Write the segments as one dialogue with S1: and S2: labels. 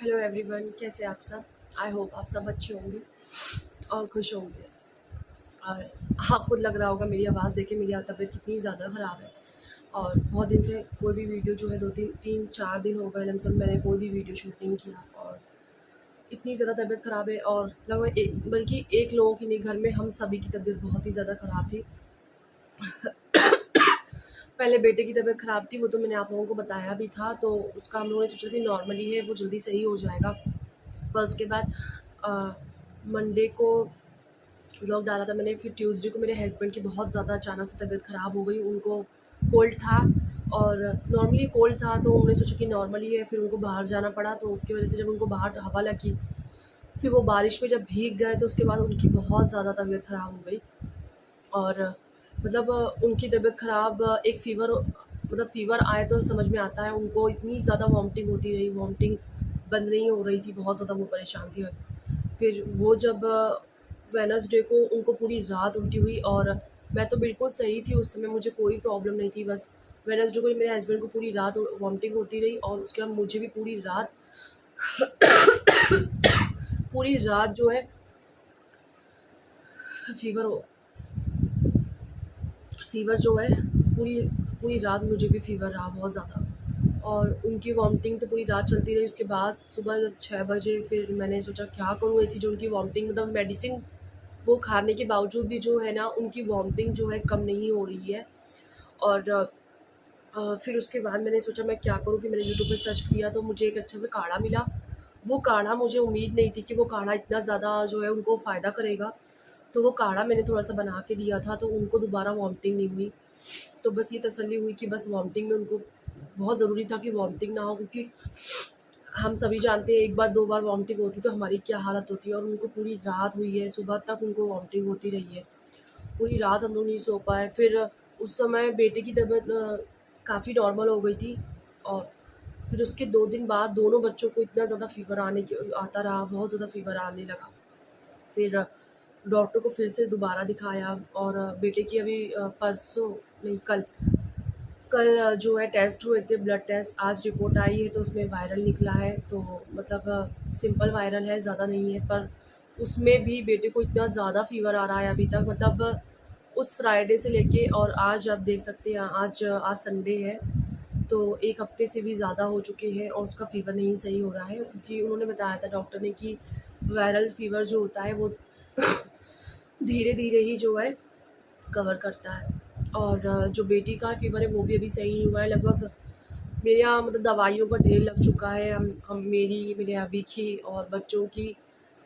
S1: Hello everyone, कैसे आप सब। आई होप आप सब अच्छे होंगे और खुश होंगे। और आपको लग रहा होगा मेरी आवाज़ देखे मेरी तबीयत कितनी ज़्यादा ख़राब है। और बहुत दिन से कोई भी वीडियो जो है 2 3 4 दिन हो गए लमसम मैंने कोई भी वीडियो शूट नहीं किया। और इतनी ज़्यादा तबीयत ख़राब है और लगभग एक बल्कि एक लोगों की नहीं, घर में हम सभी की तबीयत बहुत ही ज़्यादा ख़राब थी। पहले बेटे की तबीयत ख़राब थी, वो तो मैंने आप लोगों को बताया भी था। तो उसका हम लोगों ने सोचा कि नॉर्मली है, वो जल्दी सही हो जाएगा। पर उसके बाद मंडे को व्लॉग डाला था मैंने, फिर ट्यूसडे को मेरे हस्बैंड की बहुत ज़्यादा अचानक से तबीयत ख़राब हो गई। उनको कोल्ड था और नॉर्मली कोल्ड था, तो उन्होंने सोचा कि नॉर्मली है, फिर उनको बाहर जाना पड़ा। तो उसकी वजह से जब उनको बाहर हवा लगी, फिर वो बारिश में जब भीग गए, तो उसके बाद उनकी बहुत ज़्यादा तबीयत ख़राब हो गई। और मतलब उनकी तबीयत ख़राब, एक फ़ीवर, मतलब फ़ीवर आए तो समझ में आता है। उनको इतनी ज़्यादा वॉमिटिंग होती रही, वॉमिटिंग बंद नहीं हो रही थी, बहुत ज़्यादा वो परेशान थी। फिर वो जब वेडनेसडे को उनको पूरी रात उल्टी हुई, और मैं तो बिल्कुल सही थी उस समय, मुझे कोई प्रॉब्लम नहीं थी। बस वेडनेसडे को मेरे हस्बैंड को पूरी रात वॉमिटिंग होती रही, और उसके बाद मुझे भी पूरी रात जो है फ़ीवर हो फ़ीवर जो है पूरी पूरी रात मुझे भी फ़ीवर रहा बहुत ज़्यादा। और उनकी वॉमिटिंग तो पूरी रात चलती रही। उसके बाद सुबह जब 6 बजे फिर मैंने सोचा क्या करूँ, ऐसी जो उनकी वॉमिटिंग, मतलब मेडिसिन वो खाने के बावजूद भी जो है ना, उनकी वॉमिटिंग जो है कम नहीं हो रही है। और फिर उसके बाद मैंने सोचा मैं क्या करूँ, कि मैंने यूट्यूब पे सर्च किया तो मुझे एक अच्छा सा काढ़ा मिला। वो काढ़ा, मुझे उम्मीद नहीं थी कि वो काढ़ा इतना ज़्यादा जो है उनको फ़ायदा करेगा। तो वो काढ़ा मैंने थोड़ा-सा बना के दिया था, तो उनको दोबारा वॉमिटिंग नहीं हुई। तो बस ये तसल्ली हुई कि बस वॉमिटिंग में उनको बहुत ज़रूरी था कि वॉमिटिंग ना हो, क्योंकि हम सभी जानते हैं एक बार 2 बार वॉमिटिंग होती तो हमारी क्या हालत होती है। और उनको पूरी रात हुई है, सुबह तक उनको वॉमिटिंग होती रही है। पूरी रात हम लोग नहीं सो पाए। फिर उस समय बेटे की तबीयत काफ़ी नॉर्मल हो गई थी। और फिर उसके 2 दिन बाद दोनों बच्चों को इतना ज़्यादा फ़ीवर आता रहा, बहुत ज़्यादा फ़ीवर आने लगा। फिर डॉक्टर को फिर से दोबारा दिखाया, और बेटे की अभी परसों नहीं, कल जो है टेस्ट हुए थे, ब्लड टेस्ट। आज रिपोर्ट आई है तो उसमें वायरल निकला है। तो मतलब सिंपल वायरल है, ज़्यादा नहीं है। पर उसमें भी बेटे को इतना ज़्यादा फ़ीवर आ रहा है अभी तक, मतलब उस फ्राइडे से लेके और आज आप देख सकते हैं, आज संडे है, तो 1 हफ़्ते से भी ज़्यादा हो चुके हैं और उसका फ़ीवर नहीं सही हो रहा है। क्योंकि उन्होंने बताया था डॉक्टर ने कि वायरल फ़ीवर जो होता है वो धीरे-धीरे ही जो है कवर करता है। और जो बेटी का फ़ीवर है वो भी अभी सही नहीं हुआ है। लगभग मेरे यहाँ मतलब दवाइयों का ढेर लग चुका है। हम मेरे अभी की और बच्चों की,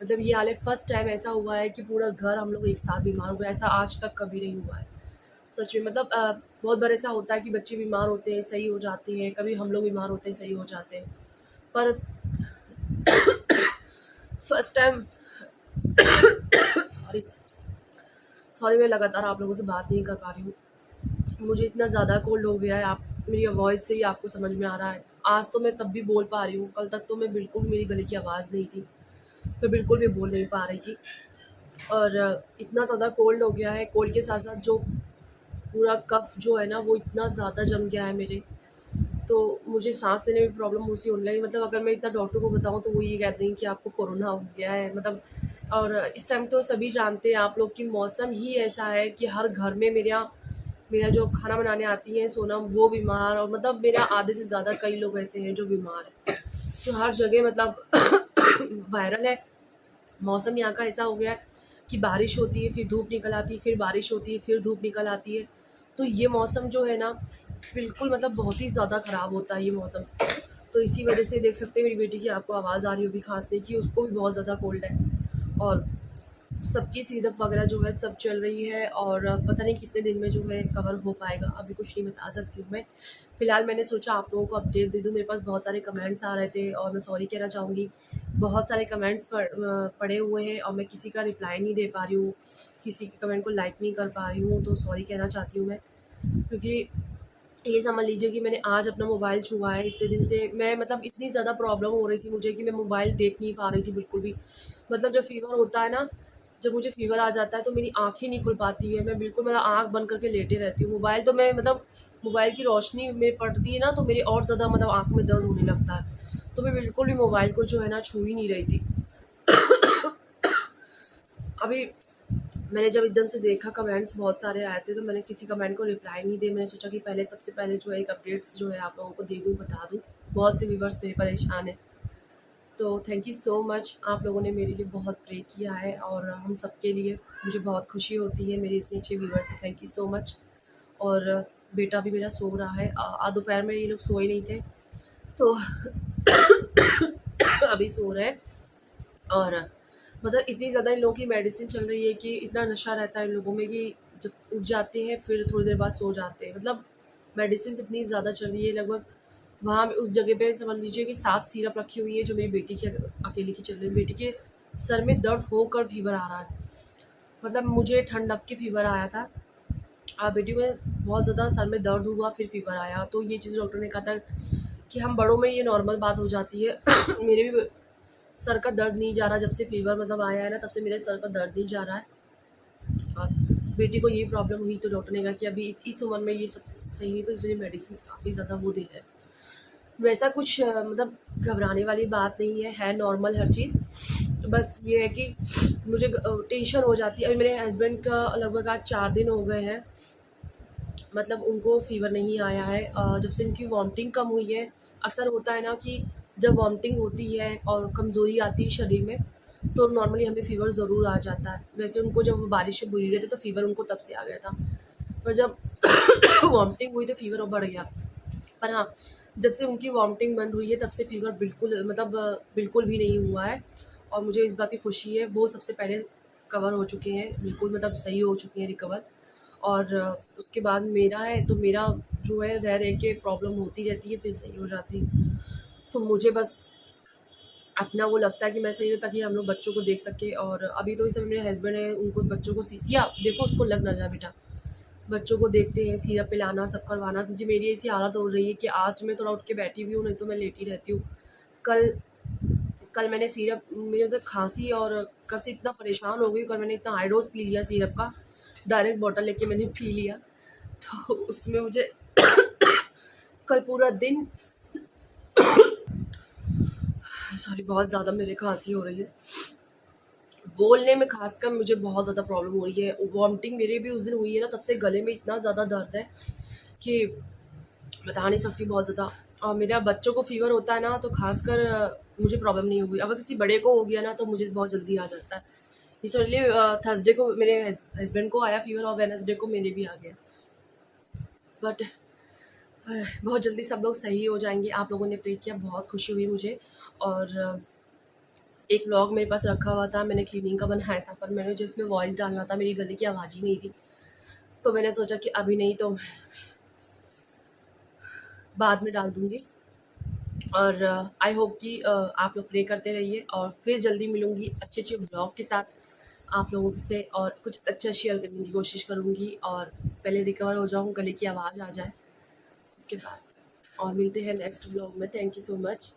S1: मतलब ये हाल है। फर्स्ट टाइम ऐसा हुआ है कि पूरा घर हम लोग एक साथ बीमार हो गए, ऐसा आज तक कभी नहीं हुआ है। सच में, मतलब बहुत बार ऐसा होता है कि बच्चे बीमार होते हैं, सही हो जाते हैं, कभी हम लोग बीमार होते हैं, सही हो जाते हैं। पर फर्स्ट टाइम सॉरी सॉरी मैं लगातार आप लोगों से बात नहीं कर पा रही हूँ। मुझे इतना ज़्यादा कोल्ड हो गया है, आप मेरी वॉइस से ही आपको समझ में आ रहा है। आज तो मैं तब भी बोल पा रही हूँ, कल तक तो मैं बिल्कुल, मेरी गले की आवाज़ नहीं थी, मैं बिल्कुल भी बोल नहीं पा रही थी। और इतना ज़्यादा कोल्ड हो गया है, कोल्ड के साथ साथ जो पूरा कफ जो है ना वो इतना ज़्यादा जम गया है मेरे। तो मुझे सांस लेने में प्रॉब्लम हो सी होने लगी। मतलब अगर मैं इतना डॉक्टर को बताऊँ तो वो ये कहते हैं कि आपको कोरोना हो गया है, मतलब। और इस टाइम तो सभी जानते हैं आप लोग कि मौसम ही ऐसा है कि हर घर में मेरा जो खाना बनाने आती है सोनम, वो बीमार। और मतलब मेरा आधे से ज़्यादा कई लोग ऐसे हैं जो बीमार हैं, जो हर जगह मतलब वायरल है। मौसम यहाँ का ऐसा हो गया है कि बारिश होती है, फिर धूप निकल आती है, फिर बारिश होती है, फिर धूप निकल आती है। तो ये मौसम जो है ना, बिल्कुल मतलब बहुत ही ज़्यादा ख़राब होता है ये मौसम। तो इसी वजह से देख सकते हैं मेरी बेटी की आपको आवाज़ आ रही होगी खाँसने की, उसको भी बहुत ज़्यादा कोल्ड है। और सबकी सिरप वगैरह जो है सब चल रही है, और पता नहीं कितने दिन में जो है कवर हो पाएगा, अभी कुछ नहीं बता सकती हूँ मैं। फ़िलहाल मैंने सोचा आप लोगों को अपडेट दे दूँ। मेरे पास बहुत सारे कमेंट्स आ रहे थे और मैं सॉरी कहना चाहूँगी। बहुत सारे कमेंट्स पड़े हुए हैं और मैं किसी का रिप्लाई नहीं दे पा रही हूँ, किसी के कमेंट को लाइक नहीं कर पा रही हूँ, तो सॉरी कहना चाहती हूँ मैं। क्योंकि ये समझ लीजिए कि मैंने आज अपना मोबाइल छुआ है। इतने दिन से मैं, मतलब इतनी ज़्यादा प्रॉब्लम हो रही थी मुझे कि मैं मोबाइल देख नहीं पा रही थी बिल्कुल भी। मतलब जब फ़ीवर होता है ना, जब मुझे फ़ीवर आ जाता है तो मेरी आँखें नहीं खुल पाती है, मैं बिल्कुल मतलब आँख बंद करके लेटे रहती हूँ। मोबाइल तो मैं मतलब मोबाइल की रोशनी मेरे पड़ती है ना, तो मेरी और ज़्यादा मतलब आँख में दर्द होने लगता है। तो मैं बिल्कुल भी मोबाइल को जो है ना छू ही नहीं रही थी। अभी मैंने जब एकदम से देखा कमेंट्स बहुत सारे आए थे, तो मैंने किसी कमेंट को रिप्लाई नहीं दिया। मैंने सोचा कि पहले सबसे पहले जो है एक अपडेट्स जो है आप लोगों को दे दूँ, बता दूँ। बहुत से व्यूवर्स मेरे परेशान हैं। तो थैंक यू सो मच, आप लोगों ने मेरे लिए बहुत प्रे किया है और हम सबके लिए मुझे बहुत खुशी होती है मेरे इतने अच्छे व्यूवर्स से। Thank you so much. और बेटा भी मेरा सो रहा है। दोपहर में ये लोग सोए नहीं थे, तो अभी सो रहे हैं। और मतलब इतनी ज़्यादा इन लोगों की मेडिसिन चल रही है कि इतना नशा रहता है इन लोगों में कि जब उठ जाते हैं फिर थोड़ी देर बाद सो जाते हैं। मतलब मेडिसिन इतनी ज़्यादा चल रही है, लगभग वहाँ उस जगह पे समझ लीजिए कि 7 सिरप रखी हुई है जो मेरी बेटी की अकेली की चल रही है। बेटी के सर में दर्द होकर फीवर आ रहा है। मतलब मुझे ठंड लग के फीवर आया था, बेटी में बहुत ज़्यादा सर में दर्द हुआ फिर फीवर आया। तो ये चीज़ डॉक्टर ने कहा था कि हम बड़ों में ये नॉर्मल बात हो जाती है। मेरे भी सर का दर्द नहीं जा रहा, जब से फीवर मतलब आया है ना तब से मेरे सर का दर्द नहीं जा रहा है। और बेटी को ये प्रॉब्लम हुई तो डॉक्टर ने कहा कि अभी इस उम्र में ये सब सही नहीं, तो इसलिए मेडिसिन काफ़ी ज़्यादा वो दे रहे हैं। वैसा कुछ मतलब घबराने वाली बात नहीं है नॉर्मल हर चीज़। तो बस ये है कि मुझे टेंशन हो जाती है। अभी मेरे हस्बैंड का लगभग आज 4 दिन हो गए हैं, मतलब उनको फ़ीवर नहीं आया है। जब से इनकी वॉमिटिंग कम हुई है, अक्सर होता है ना कि जब वॉमिटिंग होती है और कमज़ोरी आती है शरीर में, तो नॉर्मली हमें फ़ीवर ज़रूर आ जाता है। वैसे उनको जब बारिश में भूल गए थे तो फ़ीवर उनको तब से आ गया था, पर जब वॉमिटिंग हुई तो फ़ीवर और बढ़ गया। पर हाँ, जब से उनकी वॉमिटिंग बंद हुई है तब से फ़ीवर बिल्कुल मतलब बिल्कुल भी नहीं हुआ है। और मुझे इस बात की खुशी है, वो सबसे पहले कवर हो चुके हैं, बिल्कुल मतलब सही हो चुके हैं, रिकवर। और उसके बाद मेरा है, तो मेरा जो है रह के प्रॉब्लम होती रहती है, फिर सही हो जाती है। तो मुझे बस अपना वो लगता है कि मैं सही हूँ ताकि हम लोग बच्चों को देख सकें। और अभी तो इस समय मेरे हस्बैंड है, उनको बच्चों को सीसिया देखो उसको लग ना जाए बेटा, बच्चों को देखते हैं, सिरप पिलाना सब करवाना। क्योंकि मेरी ऐसी हालत हो रही है कि आज मैं थोड़ा उठ के बैठी भी हूँ, नहीं तो मैं लेटी रहती हूँ। कल कल मैंने सिरप, मेरे उधर खांसी और कल से इतना परेशान हो गई, कल मैंने इतना हाई डोज पी लिया सिरप का, डायरेक्ट बॉटल लेके मैंने पी लिया। तो उसमें मुझे कल पूरा दिन सॉरी बहुत ज़्यादा मेरे खांसी हो रही है, बोलने में खासकर मुझे बहुत ज़्यादा प्रॉब्लम हो रही है। वॉमिटिंग मेरे भी उस दिन हुई है ना, तब से गले में इतना ज़्यादा दर्द है कि बता नहीं सकती, बहुत ज़्यादा। और मेरा बच्चों को फ़ीवर होता है ना तो खासकर मुझे प्रॉब्लम नहीं हुई, अगर किसी बड़े को हो गया ना तो मुझे बहुत जल्दी आ जाता है। इसलिए थर्सडे को मेरे हस्बैंड को आया फ़ीवर और वेडनेसडे को मेरे भी आ गया। बट बहुत जल्दी सब लोग सही हो जाएंगे। आप लोगों ने प्रे किया, बहुत खुशी हुई मुझे। और एक व्लॉग मेरे पास रखा हुआ था, मैंने क्लीनिंग का बनाया था, पर मैंने जो उसमें वॉइस डालना था मेरी गले की आवाज़ ही नहीं थी, तो मैंने सोचा कि अभी नहीं तो बाद में डाल दूँगी। और आई होप कि आप लोग प्रे करते रहिए और फिर जल्दी मिलूँगी अच्छे अच्छे ब्लॉग के साथ आप लोगों से, और कुछ अच्छा शेयर करने की कोशिश करूँगी। और पहले रिकवर हो जाऊँ, गले की आवाज़ आ जाए, उसके बाद। और मिलते हैं नेक्स्ट ब्लॉग में। Thank you so much.